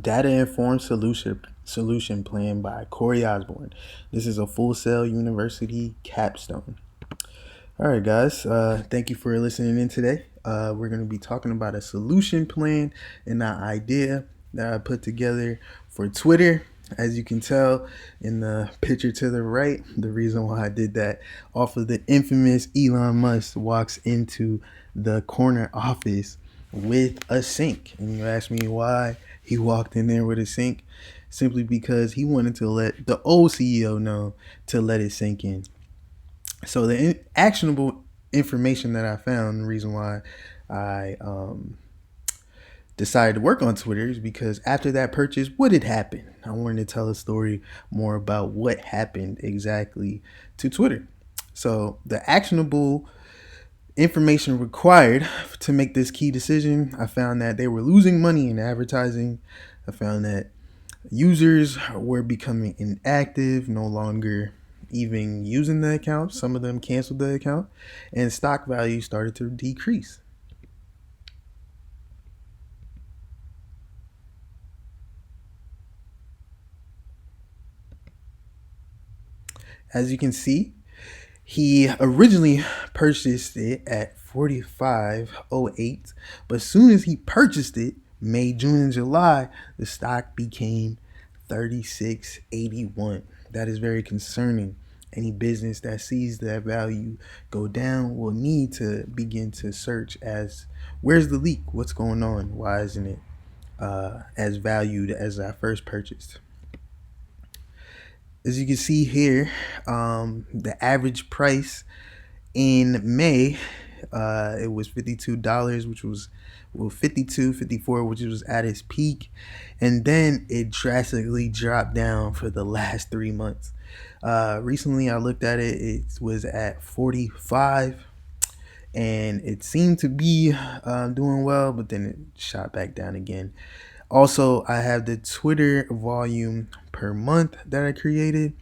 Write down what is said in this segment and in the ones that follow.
Data Informed Solution Plan by Corey Osborne. This is a Full Sail University capstone. All right, guys. Thank you for listening in today. We're going to be talking about a solution plan and an idea that I put together for Twitter. As you can tell in the picture to the right, the reason why I did that off of the infamous Elon Musk walks into the corner office with a sink. And you ask me why he walked in there with a sink? Simply because he wanted to let the old CEO know to let it sink in. So the actionable information that I found, the reason why I decided to work on Twitter is because after that purchase, what had happened? I wanted to tell a story more about what happened exactly to Twitter. So the actionable information required to make this key decision, I found that they were losing money in advertising. I found that users were becoming inactive, no longer even using the account. Some of them canceled the account, and stock value started to decrease. As you can see, he originally purchased it at 45.08, but as soon as he purchased it, May, June, and July, the stock became 36.81. That is very concerning. Any business that sees that value go down will need to begin to search as where's the leak? What's going on? Why isn't it as valued as I first purchased? As you can see here, the average price in May, it was $52, which was 52, 54, which was at its peak, and then it drastically dropped down for the last 3 months. Recently, I looked at it; it was at 45, and it seemed to be doing well, but then it shot back down again. Also, I have the Twitter volume per month that I created.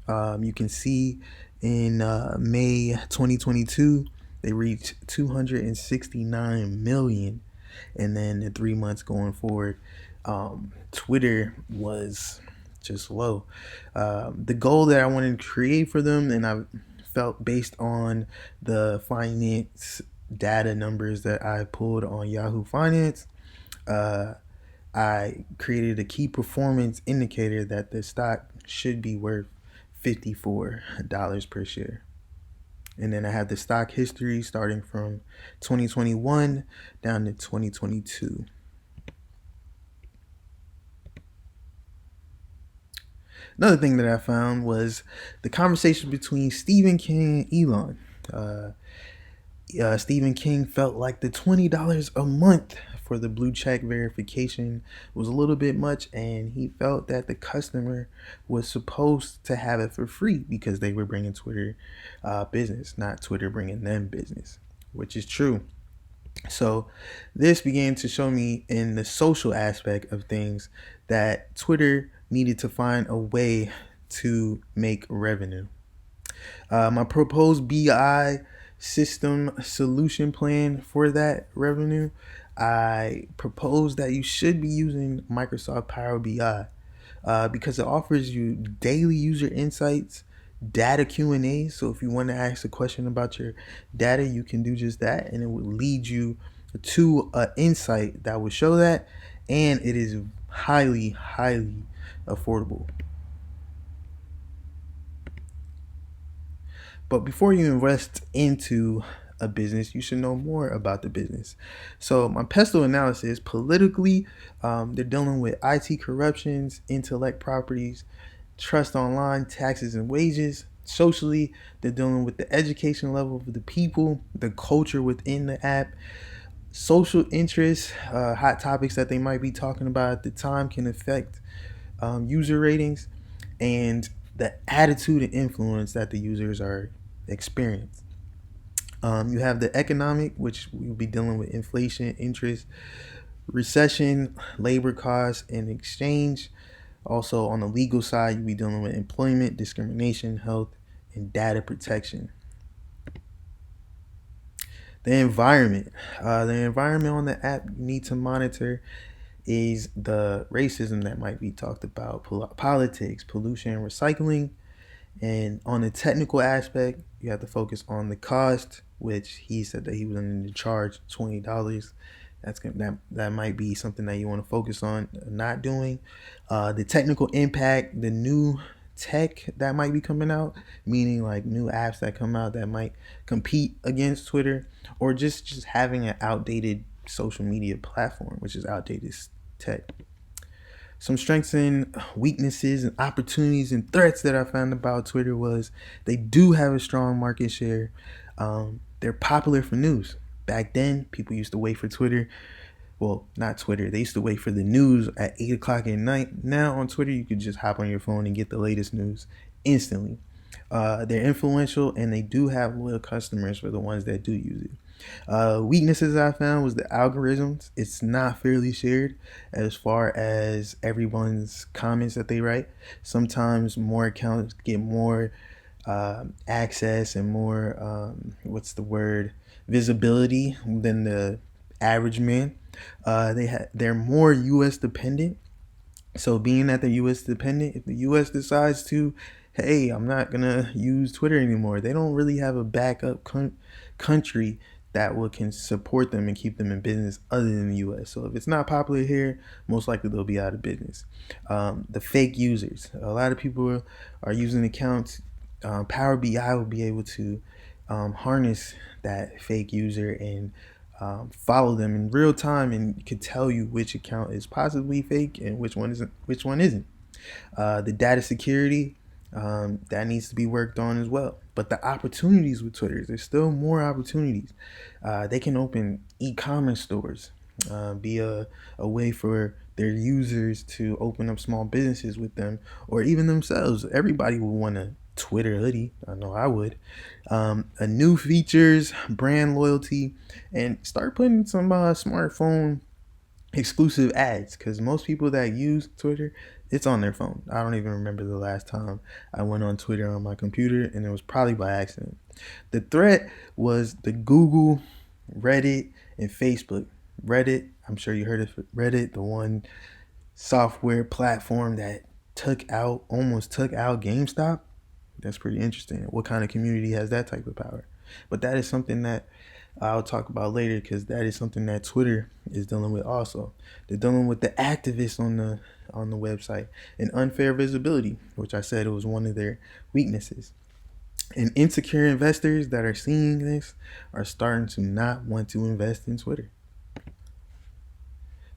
You can see in May 2022, they reached 269 million. And then the 3 months going forward, Twitter was just low. The goal that I wanted to create for them, and I felt based on the finance data numbers that I pulled on Yahoo Finance, uh, I created a key performance indicator that the stock should be worth $54 per share. And then I have the stock history starting from 2021 down to 2022. Another thing that I found was the conversation between Stephen King and Elon. Stephen King felt like the $20 a month for the blue check verification was a little bit much, and he felt that the customer was supposed to have it for free because they were bringing Twitter business, not Twitter bringing them business, which is true. So this began to show me in the social aspect of things that Twitter needed to find a way to make revenue. My proposed BI system solution plan for that revenue, I propose that you should be using Microsoft Power BI because it offers you daily user insights, data Q&A. So if you want to ask a question about your data, you can do just that, and it would lead you to an insight that would show that, and it is highly, highly affordable. But before you invest into a business, you should know more about the business. So my pestle analysis, politically, they're dealing with IT corruptions, intellect properties, trust online, taxes and wages. Socially, they're dealing with the education level of the people, the culture within the app, social interests, hot topics that they might be talking about at the time can affect user ratings, and the attitude and influence that the users are experiencing. You have the economic, which we'll be dealing with inflation, interest, recession, labor costs, and exchange. Also, on the legal side, you'll be dealing with employment, discrimination, health, and data protection. The environment on the app, you need to monitor is the racism that might be talked about, politics, pollution, recycling. And on the technical aspect, you have to focus on the cost, which he said that he was going to charge $20. That might be something that you want to focus on not doing. The technical impact, the new tech that might be coming out, meaning like new apps that come out that might compete against Twitter, or just having an outdated social media platform, which is outdated tech. Some strengths and weaknesses and opportunities and threats that I found about Twitter was they do have a strong market share. They're popular for news. Back then, people used to wait for Twitter. Well, not Twitter. They used to wait for the news at 8 o'clock at night. Now on Twitter, you could just hop on your phone and get the latest news instantly. They're influential and they do have loyal customers for the ones that do use it. Weaknesses I found was the algorithms. It's not fairly shared as far as everyone's comments that they write. Sometimes more accounts get more access and more what's the word, visibility than the average man. They're more U.S. dependent. So being that the U.S. dependent, if the U.S. decides to, hey, I'm not gonna use Twitter anymore, they don't really have a backup country that will can support them and keep them in business other than the U.S. So if it's not popular here, most likely they'll be out of business. The fake users, a lot of people are using accounts. Power BI will be able to harness that fake user and follow them in real time and could tell you which account is possibly fake and which one isn't. The data security that needs to be worked on as well. But the opportunities with Twitter, there's still more opportunities. They can open e-commerce stores, be a way for their users to open up small businesses with them, or even themselves. Everybody would want a Twitter hoodie. I know I would. A new features, brand loyalty, and start putting some smartphone exclusive ads, because most people that use Twitter, it's on their phone. I don't even remember the last time I went on Twitter on my computer, and it was probably by accident. The threat was the Google, Reddit, and Facebook. Reddit, I'm sure you heard of Reddit, the one software platform that almost took out GameStop. That's pretty interesting. What kind of community has that type of power? But that is something that I'll talk about later, because that is something that Twitter is dealing with also. They're dealing with the activists on the website and unfair visibility, which I said it was one of their weaknesses. And insecure investors that are seeing this are starting to not want to invest in Twitter.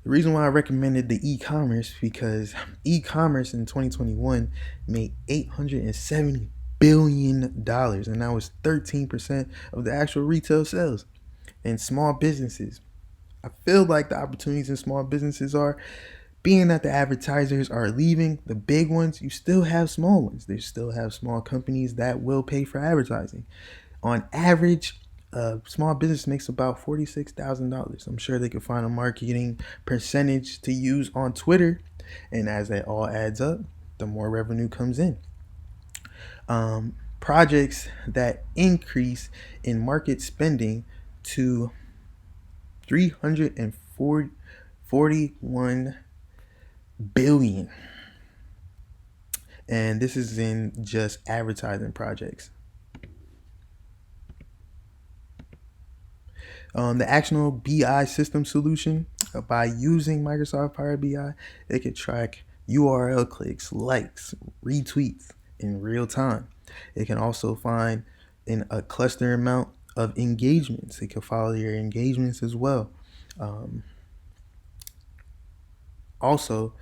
The reason why I recommended the e-commerce, because e-commerce in 2021 made $870 billion dollars, and that was 13% of the actual retail sales. And small businesses, I feel like the opportunities in small businesses are, being that the advertisers are leaving, the big ones, you still have small ones. They still have small companies that will pay for advertising. On average, a small business makes about $46,000. I'm sure they could find a marketing percentage to use on Twitter, and as that all adds up, the more revenue comes in. Projects that increase in market spending to 341 billion, and this is in just advertising projects. The actionable BI system solution, by using Microsoft Power BI, they could track URL clicks, likes, retweets in real time. It can also find in a cluster amount of engagements. It can follow your engagements as well. Also,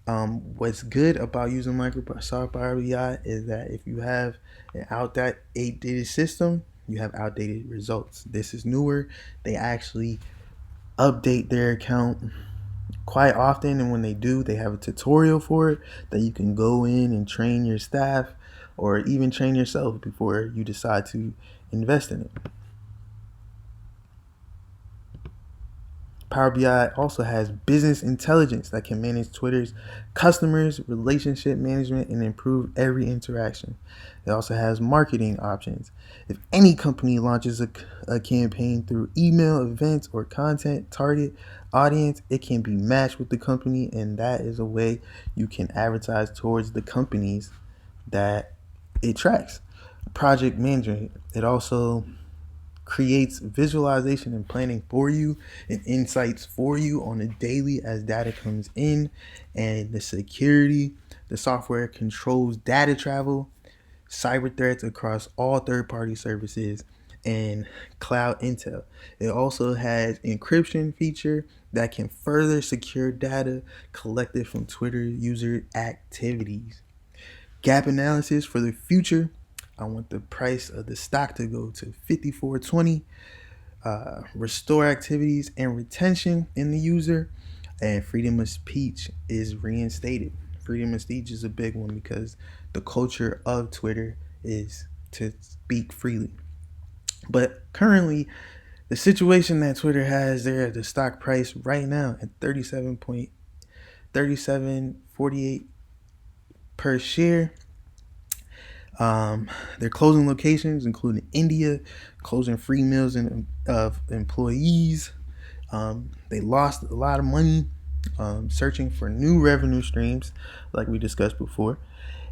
what's good about using Microsoft Power BI is that if you have an outdated system, you have outdated results. This is newer. They actually update their account quite often, and when they do, they have a tutorial for it that you can go in and train your staff or even train yourself before you decide to invest in it. Power BI also has business intelligence that can manage Twitter's customers, relationship management, and improve every interaction. It also has marketing options. If any company launches a campaign through email, events, or content target audience, it can be matched with the company, and that is a way you can advertise towards the companies that it tracks. Project management. It also creates visualization and planning for you and insights for you on a daily as data comes in. And the security, the software controls data travel, cyber threats across all third-party services, and cloud intel. It also has encryption feature that can further secure data collected from Twitter user activities. Gap analysis for the future. I want the price of the stock to go to 54.20. Restore activities and retention in the user, and freedom of speech is reinstated. Freedom of speech is a big one because the culture of Twitter is to speak freely. But currently, the situation that Twitter has there, the stock price right now at 37.3748 per share. They're closing locations, including India, closing free meals of employees. They lost a lot of money searching for new revenue streams, like we discussed before,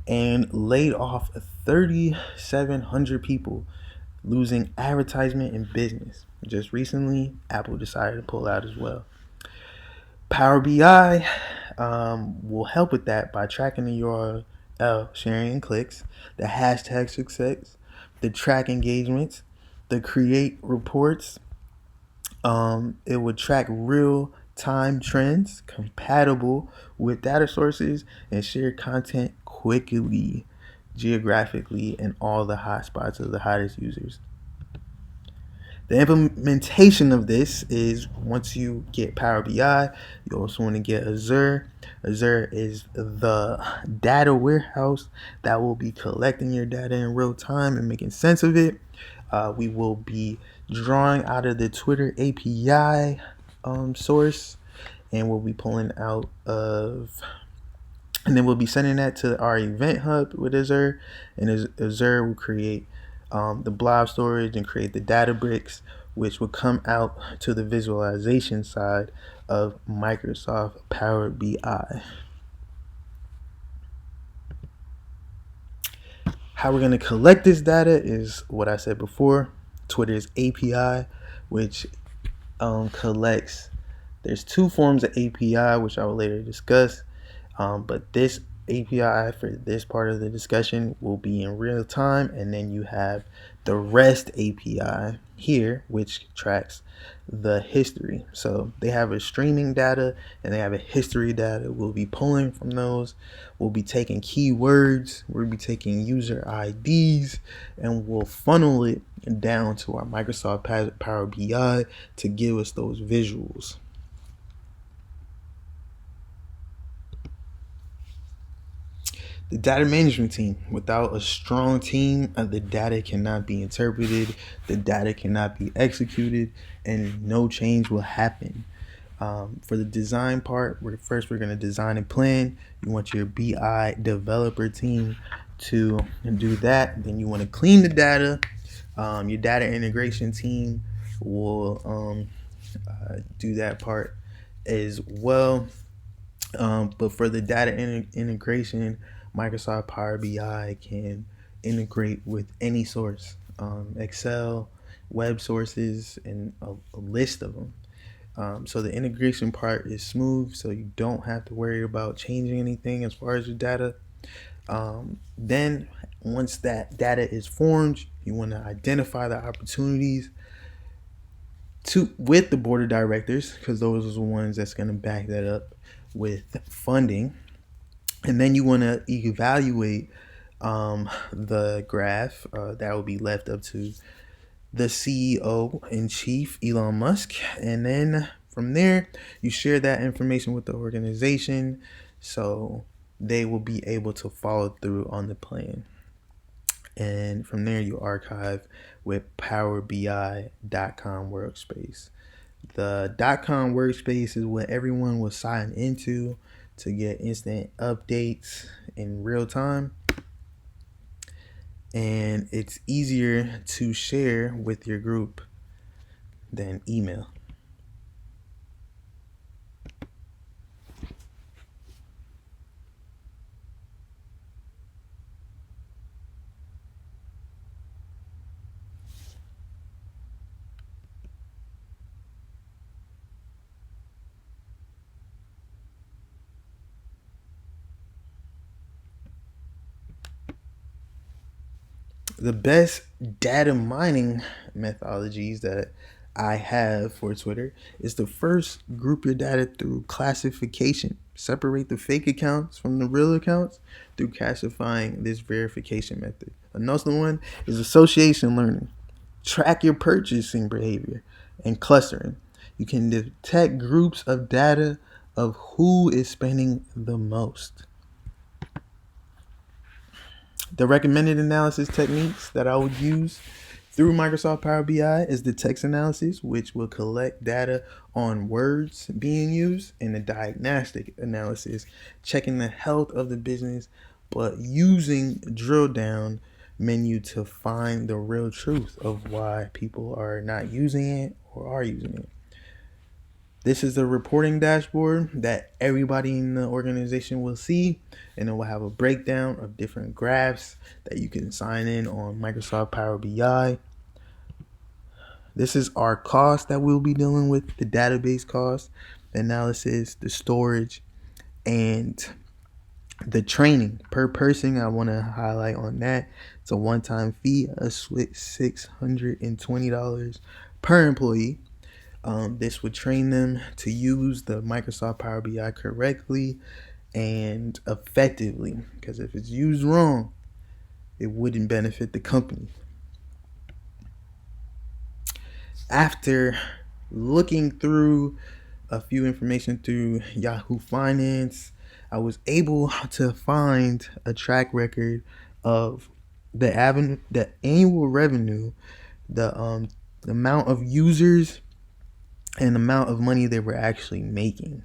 and laid off 3,700 people, losing advertisement and business. Just recently, Apple decided to pull out as well. Power BI will help with that by tracking the URL sharing and clicks, the hashtag success, the track engagements, the create reports. It would track real time trends compatible with data sources and share content quickly, geographically, and all the hotspots of the hottest users. The implementation of this is once you get Power BI, you also want to get Azure. Azure is the data warehouse that will be collecting your data in real time and making sense of it. We will be drawing out of the Twitter API source, and we'll be pulling out of, and then we'll be sending that to our event hub with Azure, and Azure will create the blob storage and create the data bricks, which will come out to the visualization side of Microsoft Power BI. How we're going to collect this data is what I said before. Twitter's API, which collects, there's two forms of API, which I will later discuss. But this API for this part of the discussion will be in real time, and then you have the REST API here, which tracks the history. So they have a streaming data and they have a history data. We'll be pulling from those. We'll be taking keywords. We'll be taking user IDs, and we'll funnel it down to our Microsoft Power BI to give us those visuals. The data management team. Without a strong team, the data cannot be interpreted, the data cannot be executed, and no change will happen. For the design part, we're going to design a plan. You want your BI developer team to do that. Then you want to clean the data. Your data integration team will do that part as well. But for the data integration, Microsoft Power BI can integrate with any source, Excel, web sources, and a list of them. So the integration part is smooth, so you don't have to worry about changing anything as far as your data. Then once that data is formed, you want to identify the opportunities with the board of directors, because those are the ones that's going to back that up with funding. And then you want to evaluate the graph that will be left up to the CEO in chief, Elon Musk. And then from there, you share that information with the organization so they will be able to follow through on the plan. And from there, you archive with powerbi.com workspace. The .com workspace is what everyone will sign into to get instant updates in real time, and it's easier to share with your group than email. The best data mining methodologies that I have for Twitter is to first group your data through classification. Separate the fake accounts from the real accounts through classifying this verification method. Another one is association learning. Track your purchasing behavior and clustering. You can detect groups of data of who is spending the most. The recommended analysis techniques that I would use through Microsoft Power BI is the text analysis, which will collect data on words being used, and the diagnostic analysis, checking the health of the business, but using drill down menu to find the real truth of why people are not using it or are using it. This is the reporting dashboard that everybody in the organization will see, and it will have a breakdown of different graphs that you can sign in on Microsoft Power BI. This is our cost that we'll be dealing with, the database cost, the analysis, the storage, and the training per person. I want to highlight on that. It's a one-time fee of $620 per employee. This would train them to use the Microsoft Power BI correctly and effectively, because if it's used wrong, it wouldn't benefit the company. After looking through a few information through Yahoo Finance, I was able to find a track record of the annual revenue, the amount of users, and the amount of money they were actually making.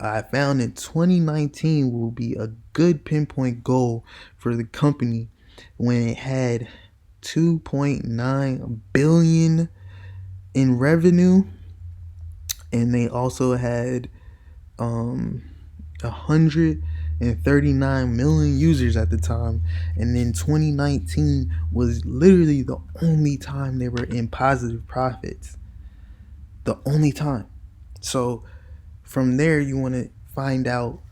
I found that 2019 will be a good pinpoint goal for the company when it had 2.9 billion in revenue, and they also had 139 million users at the time. And then 2019 was literally the only time they were in positive profits. The only time. So from there, you want to find out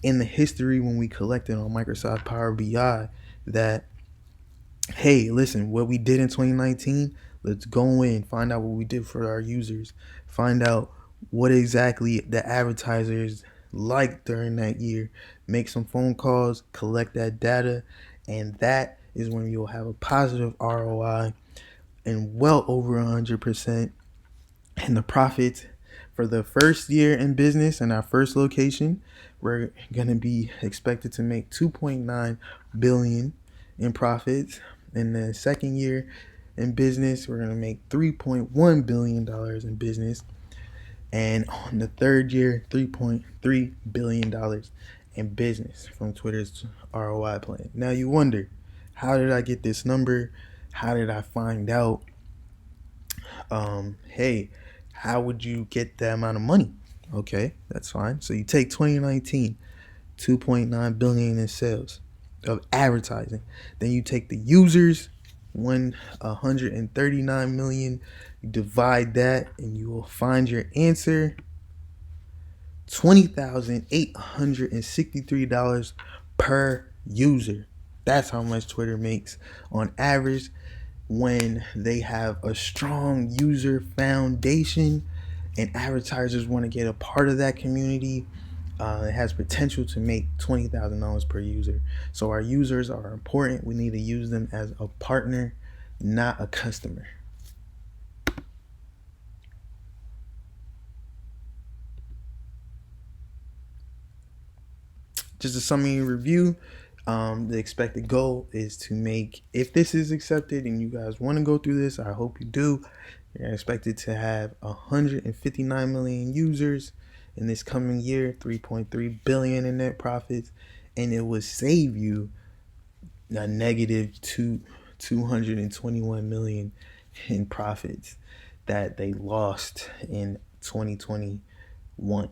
in the history when we collected on Microsoft Power BI that, hey, listen, what we did in 2019, let's go in, find out what we did for our users, find out what exactly the advertisers liked during that year, make some phone calls, collect that data, and that is when you'll have a positive ROI and well over 100%. And the profits for the first year in business and our first location, we're going to be expected to make 2.9 billion in profits. In the second year in business, we're going to make $3.1 billion in business. And on the third year, $3.3 billion in business from Twitter's ROI plan. Now you wonder, how did I get this number? How did I find out? Hey, how would you get that amount of money? Okay, that's fine. So you take 2019, 2.9 billion in sales of advertising. Then you take the users, 139 million. You divide that, and you will find your answer: $20,863 per user. That's how much Twitter makes on average when they have a strong user foundation and advertisers want to get a part of that community. It has potential to make $20,000 per user. So our users are important. We need to use them as a partner, not a customer. Just a summary review. The expected goal is to make, if this is accepted and you guys want to go through this, I hope you do, You're expected to have 159 million users in this coming year, 3.3 billion in net profits, and it would save you a negative 221 million in profits that they lost in 2021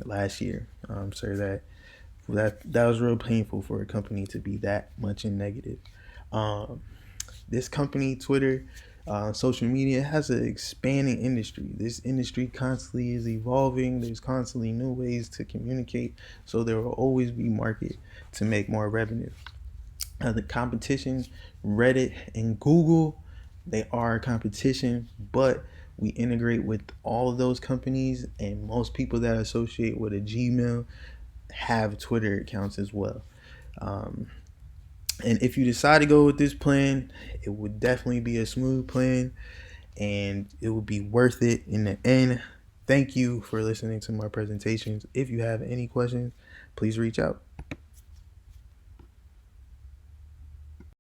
last year. So that was real painful for a company to be that much in negative. Um, this company, Twitter, social media, has an expanding industry. This industry constantly is evolving. There's constantly new ways to communicate, so there will always be market to make more revenue. The competition, Reddit and Google, they are a competition, but we integrate with all of those companies, and most people that associate with a Gmail have Twitter accounts as well. Um, and if you decide to go with this plan, it would definitely be a smooth plan, and it would be worth it in the end. Thank you for listening to my presentations. If you have any questions, please reach out.